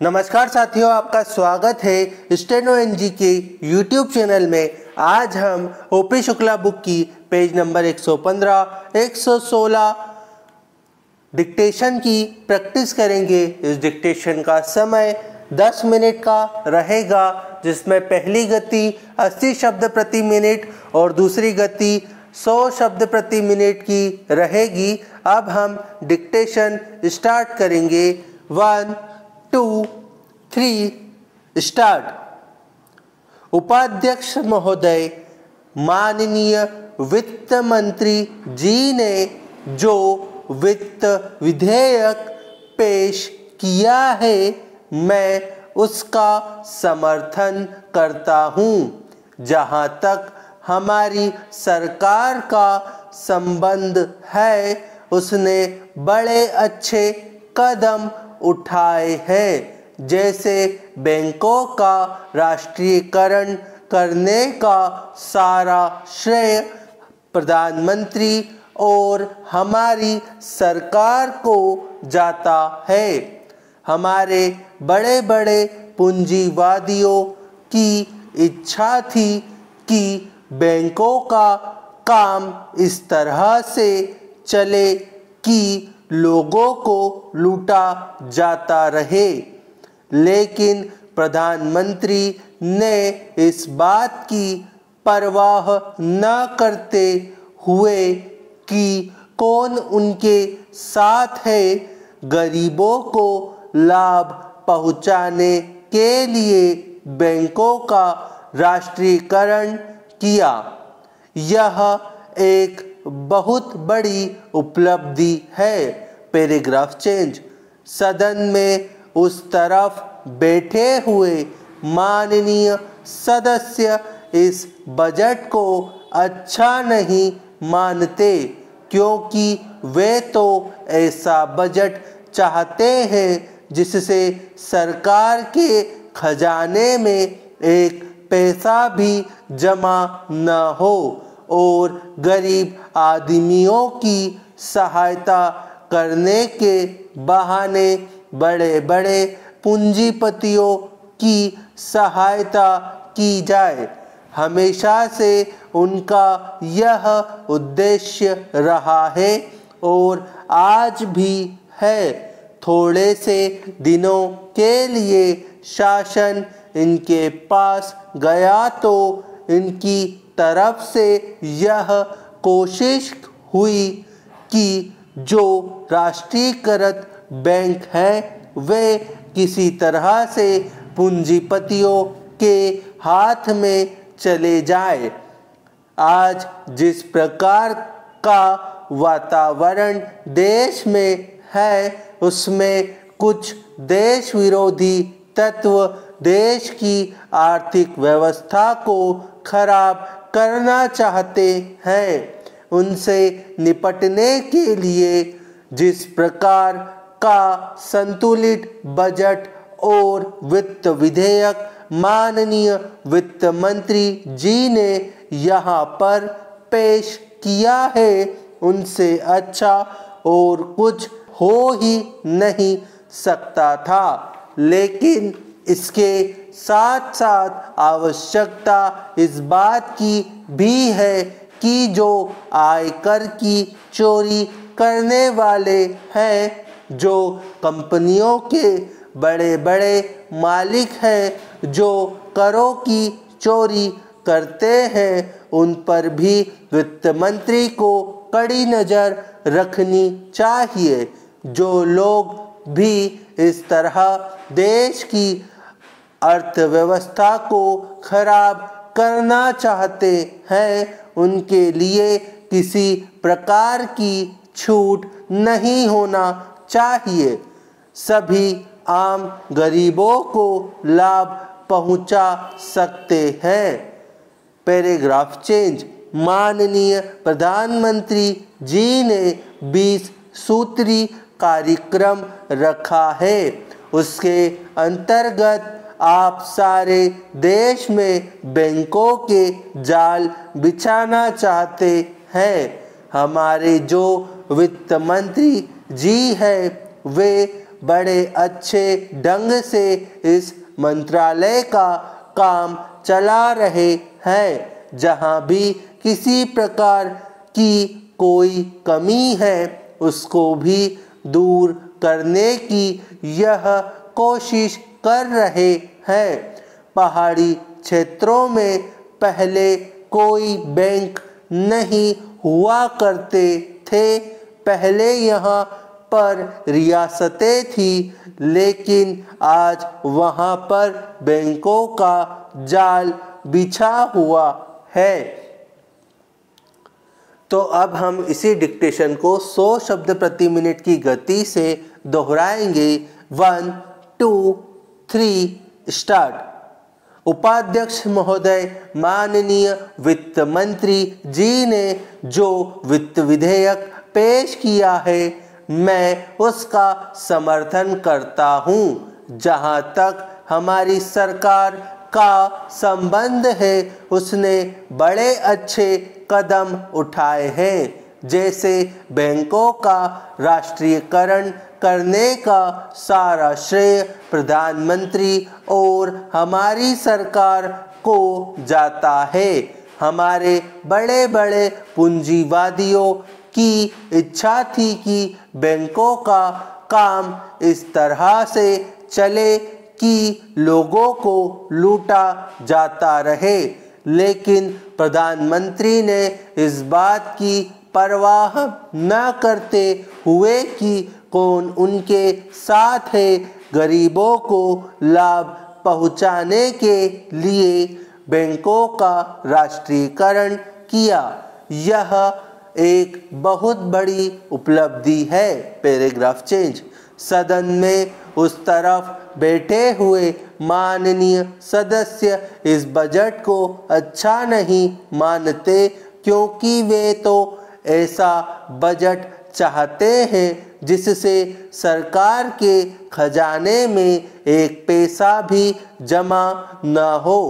नमस्कार साथियों, आपका स्वागत है स्टेनो एनजी के यूट्यूब चैनल में। आज हम ओपी शुक्ला बुक की पेज नंबर 115, 116 डिक्टेशन की प्रैक्टिस करेंगे। इस डिक्टेशन का समय 10 मिनट का रहेगा, जिसमें पहली गति 80 शब्द प्रति मिनट और दूसरी गति 100 शब्द प्रति मिनट की रहेगी। अब हम डिक्टेशन स्टार्ट करेंगे। 1, 2, 3 स्टार्ट। उपाध्यक्ष महोदय, माननीय वित्त मंत्री जी ने जो वित्त विधेयक पेश किया है, मैं उसका समर्थन करता हूँ। जहाँ तक हमारी सरकार का संबंध है, उसने बड़े अच्छे कदम उठाए हैं, जैसे बैंकों का राष्ट्रीयकरण करने का सारा श्रेय प्रधानमंत्री और हमारी सरकार को जाता है। हमारे बड़े बड़े पूंजीवादियों की इच्छा थी कि बैंकों का काम इस तरह से चले कि लोगों को लूटा जाता रहे, लेकिन प्रधानमंत्री ने इस बात की परवाह न करते हुए कि कौन उनके साथ है, गरीबों को लाभ पहुंचाने के लिए बैंकों का राष्ट्रीयकरण किया। यह एक बहुत बड़ी उपलब्धि है। Paragraph change. सदन में उस तरफ बैठे हुए माननीय सदस्य इस बजट को अच्छा नहीं मानते, क्योंकि वे तो ऐसा बजट चाहते हैं जिससे सरकार के खजाने में एक पैसा भी जमा न हो और गरीब आदमियों की सहायता करने के बहाने बड़े बड़े पूंजीपतियों की सहायता की जाए। हमेशा से उनका यह उद्देश्य रहा है और आज भी है। थोड़े से दिनों के लिए शासन इनके पास गया तो इनकी तरफ से यह कोशिश हुई कि जो राष्ट्रीयकृत बैंक हैं, वे किसी तरह से पूंजीपतियों के हाथ में चले जाए। आज जिस प्रकार का वातावरण देश में है, उसमें कुछ देश विरोधी तत्व देश की आर्थिक व्यवस्था को खराब करना चाहते हैं। उनसे निपटने के लिए जिस प्रकार का संतुलित बजट और वित्त विधेयक माननीय वित्त मंत्री जी ने यहाँ पर पेश किया है, उनसे अच्छा और कुछ हो ही नहीं सकता था। लेकिन इसके साथ साथ आवश्यकता इस बात की भी है कि जो आयकर की चोरी करने वाले हैं, जो कंपनियों के बड़े बड़े मालिक हैं, जो करों की चोरी करते हैं, उन पर भी वित्त मंत्री को कड़ी नज़र रखनी चाहिए। जो लोग भी इस तरह देश की अर्थव्यवस्था को खराब करना चाहते हैं, उनके लिए किसी प्रकार की छूट नहीं होना चाहिए। सभी आम गरीबों को लाभ पहुंचा सकते हैं। Paragraph change. माननीय प्रधानमंत्री जी ने 20 सूत्री कार्यक्रम रखा है। उसके अंतर्गत आप सारे देश में बैंकों के जाल बिछाना चाहते हैं। हमारे जो वित्त मंत्री जी हैं, वे बड़े अच्छे ढंग से इस मंत्रालय का काम चला रहे हैं। जहां भी किसी प्रकार की कोई कमी है उसको भी दूर करने की यह कोशिश कर रहे हैं। पहाड़ी क्षेत्रों में पहले कोई बैंक नहीं हुआ करते थे। पहले यहाँ पर रियासतें थी, लेकिन आज वहाँ पर बैंकों का जाल बिछा हुआ है। तो अब हम इसी डिक्टेशन को 100 शब्द प्रति मिनट की गति से दोहराएंगे। 1 2 3 स्टार्ट। उपाध्यक्ष महोदय, माननीय वित्त मंत्री जी ने जो वित्त विधेयक पेश किया है मैं उसका समर्थन करता हूं। जहां तक हमारी सरकार का संबंध है उसने बड़े अच्छे कदम उठाए हैं। जैसे बैंकों का राष्ट्रीयकरण करने का सारा श्रेय प्रधानमंत्री और हमारी सरकार को जाता है। हमारे बड़े बड़े पूंजीवादियों की इच्छा थी कि बैंकों का काम इस तरह से चले कि लोगों को लूटा जाता रहे, लेकिन प्रधानमंत्री ने इस बात की परवाह न करते हुए कि कौन उनके साथ है, गरीबों को लाभ पहुंचाने के लिए बैंकों का राष्ट्रीयकरण किया। यह एक बहुत बड़ी उपलब्धि है। Paragraph change. सदन में उस तरफ बैठे हुए माननीय सदस्य इस बजट को अच्छा नहीं मानते, क्योंकि वे तो ऐसा बजट चाहते हैं जिससे सरकार के खजाने में एक पैसा भी जमा न हो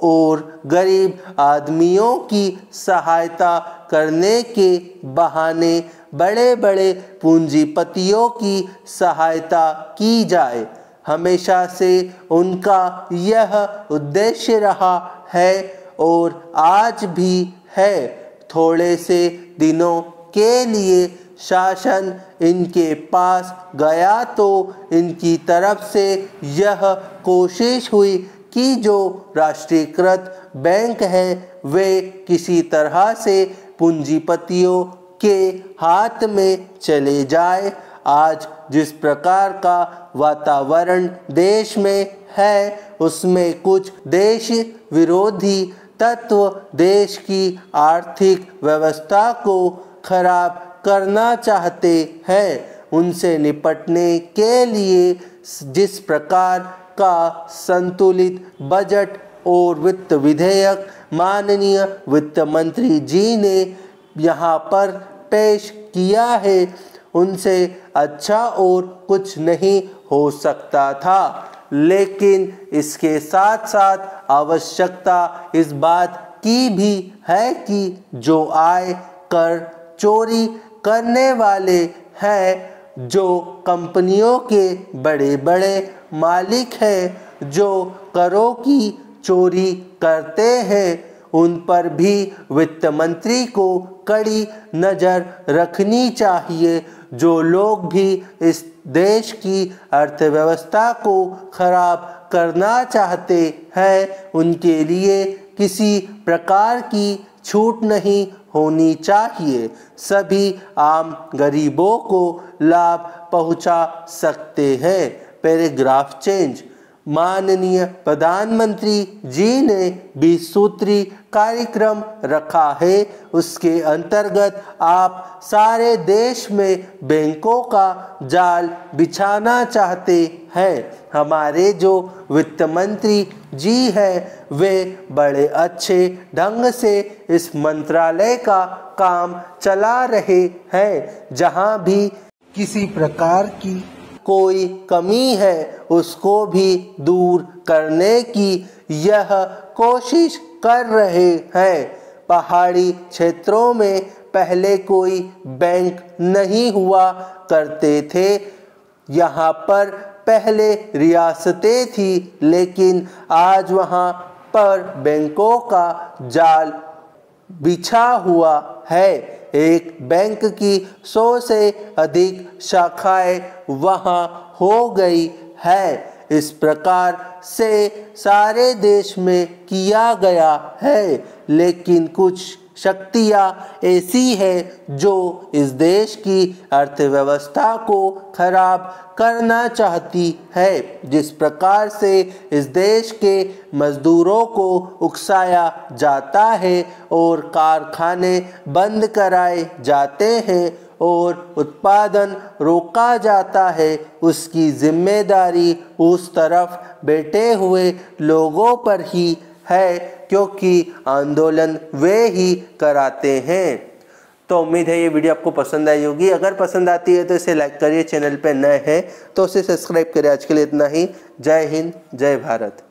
और गरीब आदमियों की सहायता करने के बहाने बड़े बड़े पूंजीपतियों की सहायता की जाए। हमेशा से उनका यह उद्देश्य रहा है और आज भी है। थोड़े से दिनों के लिए शासन इनके पास गया तो इनकी तरफ से यह कोशिश हुई कि जो राष्ट्रीयकृत बैंक है वे किसी तरह से पूंजीपतियों के हाथ में चले जाए। आज जिस प्रकार का वातावरण देश में है उसमें कुछ देश विरोधी तत्व देश की आर्थिक व्यवस्था को खराब करना चाहते हैं। उनसे निपटने के लिए जिस प्रकार का संतुलित बजट और वित्त विधेयक माननीय वित्त मंत्री जी ने यहाँ पर पेश किया है उनसे अच्छा और कुछ नहीं हो सकता था। लेकिन इसके साथ साथ आवश्यकता इस बात की भी है कि जो आय कर चोरी करने वाले हैं, जो कंपनियों के बड़े बड़े मालिक हैं, जो करों की चोरी करते हैं, उन पर भी वित्त मंत्री को कड़ी नज़र रखनी चाहिए। जो लोग भी इस देश की अर्थव्यवस्था को खराब करना चाहते हैं उनके लिए किसी प्रकार की छूट नहीं होनी चाहिए। सभी आम गरीबों को लाभ पहुंचा सकते हैं। Paragraph change. माननीय प्रधानमंत्री जी ने 20 सूत्री कार्यक्रम रखा है। उसके अंतर्गत आप सारे देश में बैंकों का जाल बिछाना चाहते हैं। हमारे जो वित्त मंत्री जी हैं वे बड़े अच्छे ढंग से इस मंत्रालय का काम चला रहे हैं। जहां भी किसी प्रकार की कोई कमी है उसको भी दूर करने की यह कोशिश कर रहे हैं। पहाड़ी क्षेत्रों में पहले कोई बैंक नहीं हुआ करते थे। यहाँ पर पहले रियासतें थी, लेकिन आज वहाँ पर बैंकों का जाल बिछा हुआ है। एक बैंक की 100 से अधिक शाखाएं वहाँ हो गई है। इस प्रकार से सारे देश में किया गया है, लेकिन कुछ शक्तियाँ ऐसी हैं जो इस देश की अर्थव्यवस्था को खराब करना चाहती है। जिस प्रकार से इस देश के मजदूरों को उकसाया जाता है और कारखाने बंद कराए जाते हैं और उत्पादन रोका जाता है, उसकी जिम्मेदारी उस तरफ बैठे हुए लोगों पर ही है, क्योंकि आंदोलन वे ही कराते हैं। तो उम्मीद है ये वीडियो आपको पसंद आई होगी। अगर पसंद आती है तो इसे लाइक करिए, चैनल पे नए हैं तो उसे सब्सक्राइब करिए। आज के लिए इतना ही। जय हिंद, जय भारत।